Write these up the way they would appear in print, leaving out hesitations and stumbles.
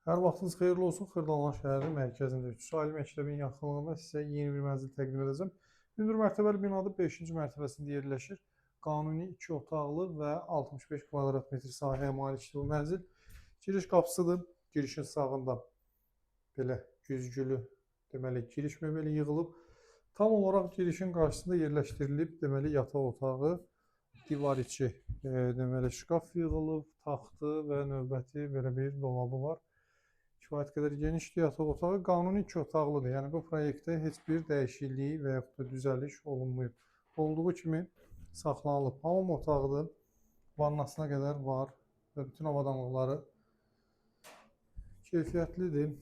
Hər vaxtınız xeyirli olsun. Xırdalan şəhərinin mərkəzində 3 ali məktəbin yaxınlığında sizə yeni bir mənzil təqdim edəcəm. Hündür mərtəbəli binada 5-ci mərtəbəsində yerləşir. Qanuni 2 otaqlı və 65 kvadrat metr sahəyə malikdir bu mənzil. Giriş qapısıdır. Girişin sağında belə güzgülü deməli giriş mebeli yığılıb. Tam olaraq girişin qarşısında yerləşdirilib deməli yataq otağı, divar içi deməli şkaf yığılıb, taxtı və növbəti belə bir dolabı var. Kifayət qədər genişdir yataq otağı. Qanuni 2 otaqlıdır. Yəni bu proyektdə heç bir dəyişiklik və yaxud da düzəliş olunmayıb. Olduğu kimi saxlanılıb. Hamam otağıdır. Vannasına qədər var və bütün avadanlıqları keyfiyyətlidir.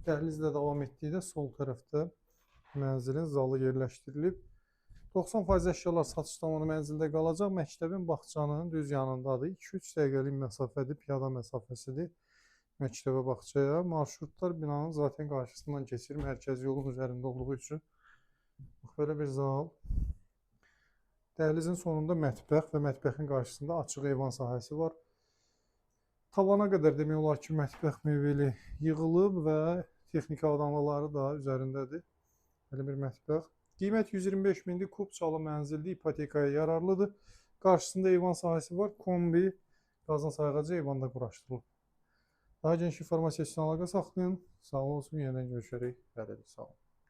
Dəhlizlə davam etdikdə sol tərəfdə mənzilin zalı yerləşdirilib. 90% əşyalar satış zamanı mənzildə qalacaq. Məktəbin bağçanın düz yanındadır. 2-3 dəqiqəlik məsafədir, piyada məsafəsidir. Məktəbə bağçaya. Marşrutlar binanın zaten qarşısından keçir. Mərkəzi yolun üzərində olduğu üçün. Bax, belə bir zal. Dəhlizin sonunda mətbəx və mətbəxin qarşısında açıq eyvan sahəsi var. Tavana qədər demək olar ki, mətbəx mebeli yığılıb və texniki avadanlıqları da üzərindədir. Belə bir mətbəx. Qiymət 125 mindir. Kubçalı mənzildir. İpotekaya yararlıdır. Qarşısında eyvan sahəsi var. Kombi, qazın sayğacı eyvanda quraşdırılıb. Daha geniş informasiya üçün əlaqə saxlayın. Sağ olun, yenə görüşərik. Sağ olun.